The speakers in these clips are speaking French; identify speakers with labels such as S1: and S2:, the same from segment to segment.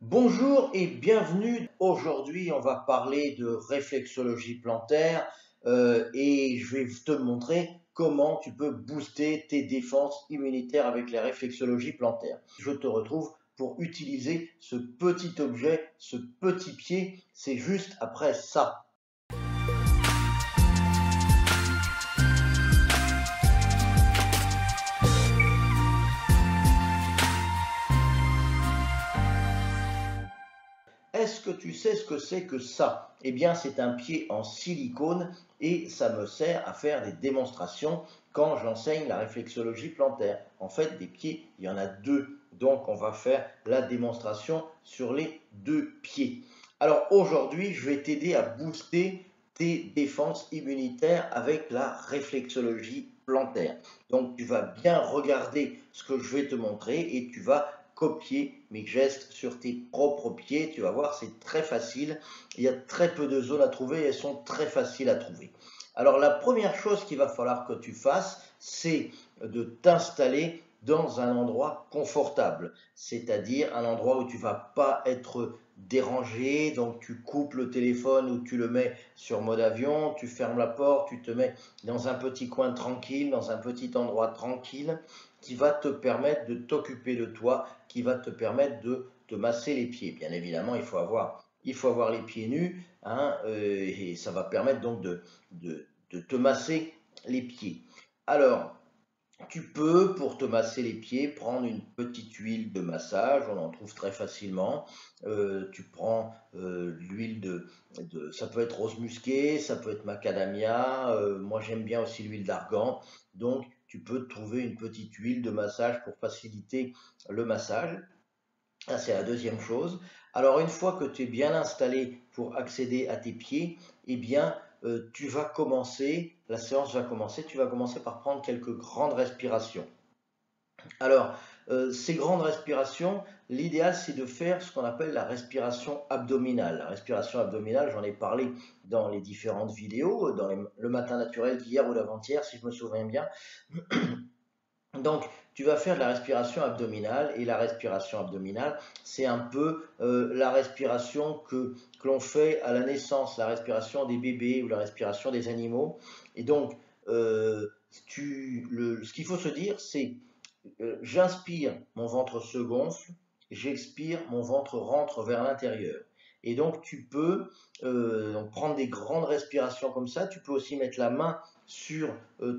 S1: Bonjour et bienvenue. Aujourd'hui, on va parler de réflexologie plantaire et je vais te montrer comment tu peux booster tes défenses immunitaires avec la réflexologie plantaire. Je te retrouve pour utiliser ce petit objet, ce petit pied. C'est juste après ça. Est-ce que tu sais ce que c'est que ça? Eh bien, c'est un pied en silicone et ça me sert à faire des démonstrations quand j'enseigne la réflexologie plantaire. En fait, des pieds, il y en a deux. Donc, on va faire la démonstration sur les deux pieds. Alors, aujourd'hui, je vais t'aider à booster tes défenses immunitaires avec la réflexologie plantaire. Donc, tu vas bien regarder ce que je vais te montrer et tu vas copier mes gestes sur tes propres pieds. Tu vas voir, c'est très facile. Il y a très peu de zones à trouver et elles sont très faciles à trouver. Alors, la première chose qu'il va falloir que tu fasses, c'est de t'installer dans un endroit confortable, c'est-à-dire un endroit où tu ne vas pas être dérangé, donc tu coupes le téléphone ou tu le mets sur mode avion, tu fermes la porte, tu te mets dans un petit coin tranquille, dans un petit endroit tranquille, qui va te permettre de t'occuper de toi, qui va te permettre de te masser les pieds. Bien évidemment, il faut avoir les pieds nus, hein, et ça va permettre donc de te masser les pieds. Alors, tu peux, pour te masser les pieds, prendre une petite huile de massage, on en trouve très facilement. Tu prends l'huile ça peut être rose musquée, ça peut être macadamia, moi j'aime bien aussi l'huile d'argan. Donc tu peux trouver une petite huile de massage pour faciliter le massage. Ça, c'est la deuxième chose. Alors, une fois que tu es bien installé pour accéder à tes pieds, eh bien, la séance va commencer, tu vas commencer par prendre quelques grandes respirations. Alors, ces grandes respirations, l'idéal, c'est de faire ce qu'on appelle la respiration abdominale. La respiration abdominale, j'en ai parlé dans les différentes vidéos, dans le matin naturel d'hier ou d'avant-hier, si je me souviens bien. Donc, tu vas faire de la respiration abdominale et la respiration abdominale, c'est un peu la respiration que l'on fait à la naissance, la respiration des bébés ou la respiration des animaux. Et donc, ce qu'il faut se dire, c'est j'inspire, mon ventre se gonfle, j'expire, mon ventre rentre vers l'intérieur. Et donc, tu peux prendre des grandes respirations comme ça. Tu peux aussi mettre la main sur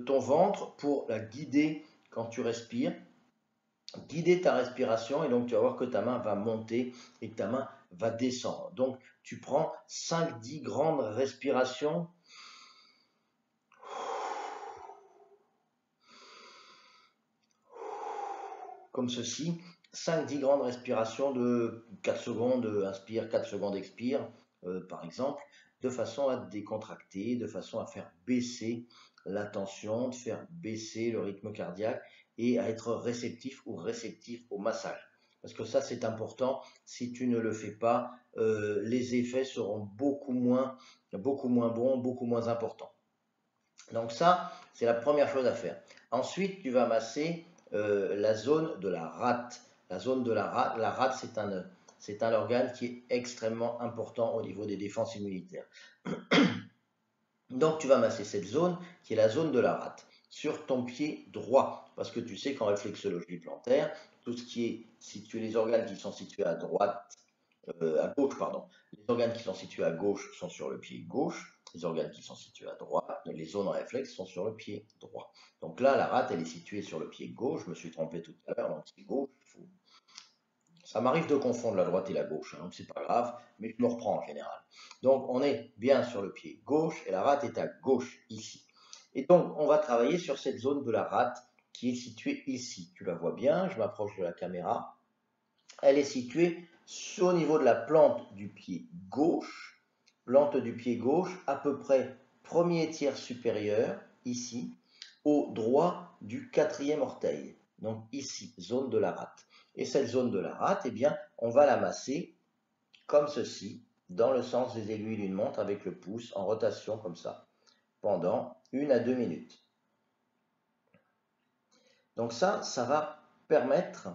S1: ton ventre pour la guider quand tu respires, guider ta respiration et donc tu vas voir que ta main va monter et que ta main va descendre. Donc tu prends 5-10 grandes respirations. Comme ceci, 5-10 grandes respirations de 4 secondes, inspire, 4 secondes, expire, par exemple, de façon à décontracter, de façon à faire baisser la tension, de faire baisser le rythme cardiaque et à être réceptif ou réceptif au massage. Parce que ça, c'est important. Si tu ne le fais pas, les effets seront beaucoup moins bons, beaucoup moins importants. Donc ça, c'est la première chose à faire. Ensuite, tu vas masser la zone de la rate. La zone de la rate, c'est un organe qui est extrêmement important au niveau des défenses immunitaires. Donc tu vas masser cette zone qui est la zone de la rate sur ton pied droit, parce que tu sais qu'en réflexologie plantaire, tout ce qui est situé, les organes qui sont situés à droite, à gauche, pardon, les organes qui sont situés à gauche sont sur le pied gauche, les organes qui sont situés à droite, les zones réflexes sont sur le pied droit. Donc là, la rate, elle est située sur le pied gauche, je me suis trompé tout à l'heure, donc c'est gauche, ça m'arrive de confondre la droite et la gauche, hein, donc c'est pas grave, mais je me reprends en général. Donc on est bien sur le pied gauche et la rate est à gauche ici. Et donc on va travailler sur cette zone de la rate qui est située ici. Tu la vois bien, je m'approche de la caméra. Elle est située au niveau de la plante du pied gauche, à peu près premier tiers supérieur, ici, au droit du quatrième orteil. Donc ici, zone de la rate. Et cette zone de la rate, eh bien, on va la masser comme ceci, dans le sens des aiguilles d'une montre avec le pouce en rotation comme ça, pendant 1 à 2 minutes. Donc ça va permettre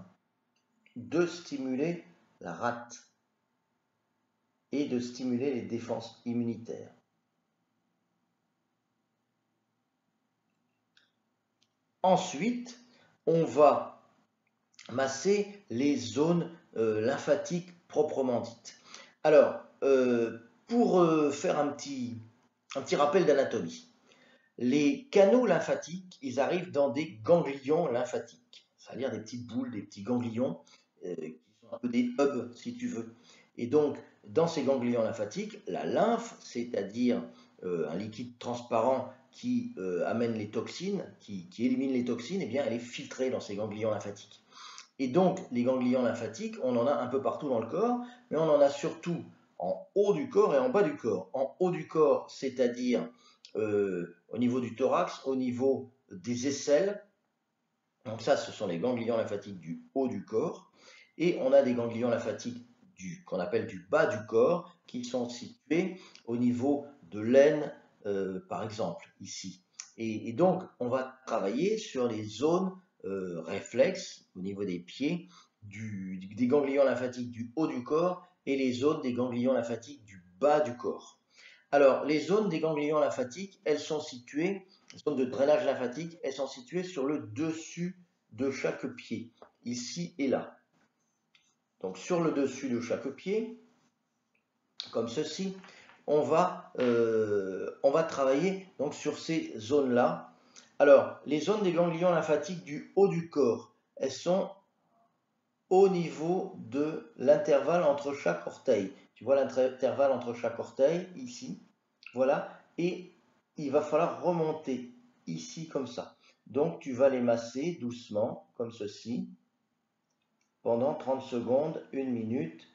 S1: de stimuler la rate. et de stimuler les défenses immunitaires. Ensuite, on va masser les zones lymphatiques proprement dites. Alors, pour faire un petit rappel d'anatomie, les canaux lymphatiques, ils arrivent dans des ganglions lymphatiques, c'est-à-dire des petites boules, des petits ganglions qui sont un peu des hubs, si tu veux. Et donc, dans ces ganglions lymphatiques, la lymphe, c'est-à-dire un liquide transparent qui amène les toxines, qui élimine les toxines, eh bien, elle est filtrée dans ces ganglions lymphatiques. Et donc, les ganglions lymphatiques, on en a un peu partout dans le corps, mais on en a surtout en haut du corps et en bas du corps. En haut du corps, c'est-à-dire au niveau du thorax, au niveau des aisselles. Donc ça, ce sont les ganglions lymphatiques du haut du corps. Et on a des ganglions lymphatiques qu'on appelle du bas du corps, qui sont situés au niveau de l'aine, par exemple, ici. Et donc, on va travailler sur les zones réflexes, au niveau des pieds, des ganglions lymphatiques du haut du corps et les zones des ganglions lymphatiques du bas du corps. Alors, les zones des ganglions lymphatiques, elles sont situées, les zones de drainage lymphatique, elles sont situées sur le dessus de chaque pied, ici et là. Donc, sur le dessus de chaque pied, comme ceci, on va travailler donc sur ces zones-là. Alors, les zones des ganglions lymphatiques du haut du corps, elles sont au niveau de l'intervalle entre chaque orteil. Tu vois l'intervalle entre chaque orteil, ici, voilà, et il va falloir remonter ici comme ça. Donc tu vas les masser doucement, comme ceci, pendant 30 secondes, 1 minute,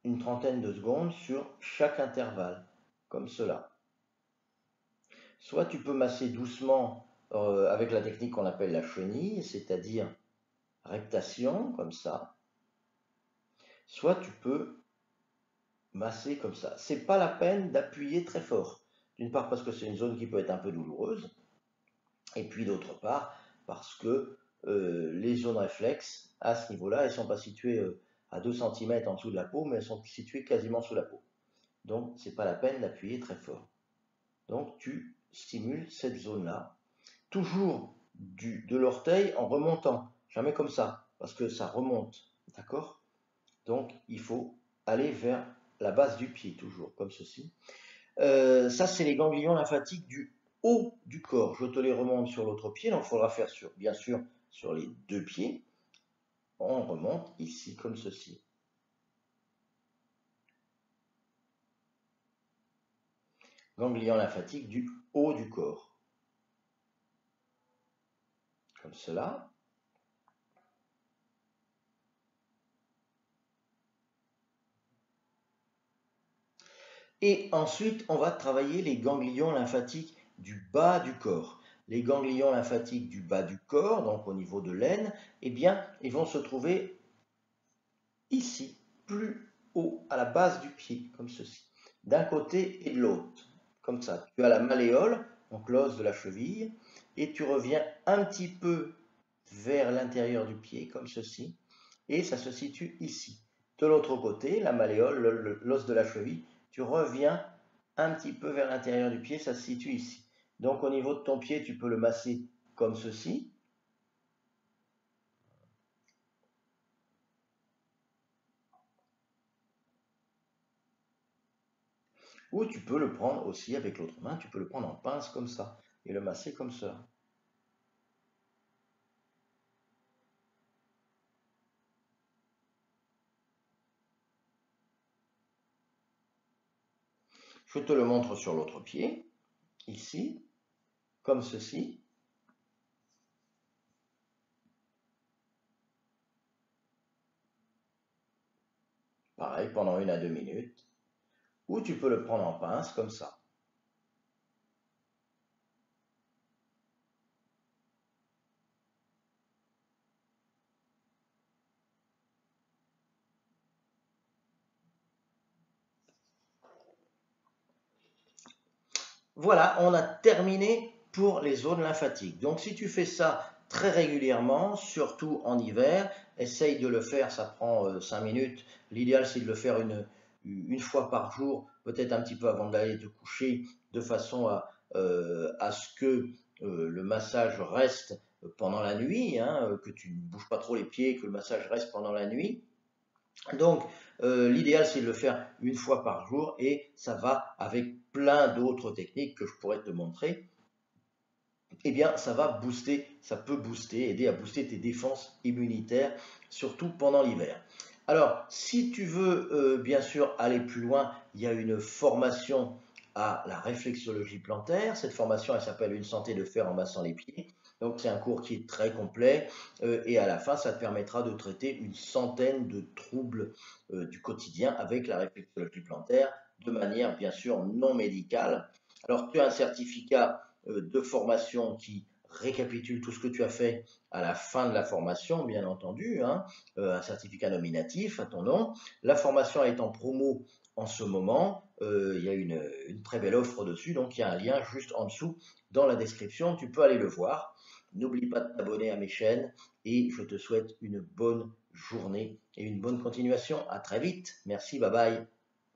S1: une trentaine de secondes sur chaque intervalle, comme cela. Soit tu peux masser doucement avec la technique qu'on appelle la chenille, c'est-à-dire rectation, comme ça. Soit tu peux masser comme ça. C'est pas la peine d'appuyer très fort. D'une part parce que c'est une zone qui peut être un peu douloureuse, et puis d'autre part parce que les zones réflexes, à ce niveau-là, elles ne sont pas situées à 2 cm en dessous de la peau, mais elles sont situées quasiment sous la peau. Donc, c'est pas la peine d'appuyer très fort. Donc, tu stimules cette zone-là, toujours de l'orteil en remontant, jamais comme ça, parce que ça remonte, d'accord? Donc, il faut aller vers la base du pied, toujours, comme ceci. Ça, c'est les ganglions lymphatiques du haut du corps. Je te les remonte sur l'autre pied, donc il faudra faire bien sûr sur les 2 pieds. On remonte ici, comme ceci. Ganglions lymphatiques du haut du corps. Comme cela. Et ensuite, on va travailler les ganglions lymphatiques du bas du corps. Les ganglions lymphatiques du bas du corps, donc au niveau de l'aine, eh bien, ils vont se trouver ici, plus haut, à la base du pied, comme ceci, d'un côté et de l'autre, comme ça. Tu as la malléole, donc l'os de la cheville, et tu reviens un petit peu vers l'intérieur du pied, comme ceci, et ça se situe ici. De l'autre côté, la malléole, l'os de la cheville, tu reviens un petit peu vers l'intérieur du pied, ça se situe ici. Donc au niveau de ton pied, tu peux le masser comme ceci. Ou tu peux le prendre aussi avec l'autre main, tu peux le prendre en pince comme ça et le masser comme ça. Je te le montre sur l'autre pied, ici, comme ceci. Pareil, pendant 1 à 2 minutes. Ou tu peux le prendre en pince, comme ça. Voilà, on a terminé pour les zones lymphatiques. Donc si tu fais ça très régulièrement, surtout en hiver. Essaye de le faire, ça prend 5 minutes. L'idéal, c'est de le faire une fois par jour, peut-être un petit peu avant d'aller te coucher, de façon à ce que le massage reste pendant la nuit, hein, que tu ne bouges pas trop les pieds, que le massage reste pendant la nuit. Donc, l'idéal, c'est de le faire une fois par jour et ça va avec plein d'autres techniques que je pourrais te montrer. Eh bien, ça va booster, ça peut booster, aider à booster tes défenses immunitaires, surtout pendant l'hiver. Alors, si tu veux bien sûr aller plus loin, il y a une formation à la réflexologie plantaire. Cette formation, elle s'appelle Une santé de fer en massant les pieds. Donc, c'est un cours qui est très complet et à la fin, ça te permettra de traiter une centaine de troubles du quotidien avec la réflexologie plantaire de manière bien sûr non médicale. Alors, tu as un certificat de formation qui récapitule tout ce que tu as fait à la fin de la formation, bien entendu, hein, un certificat nominatif à ton nom. La formation est en promo en ce moment, il y a une très belle offre dessus, donc il y a un lien juste en dessous dans la description, tu peux aller le voir. N'oublie pas de t'abonner à mes chaînes et je te souhaite une bonne journée et une bonne continuation. À très vite. Merci, bye bye.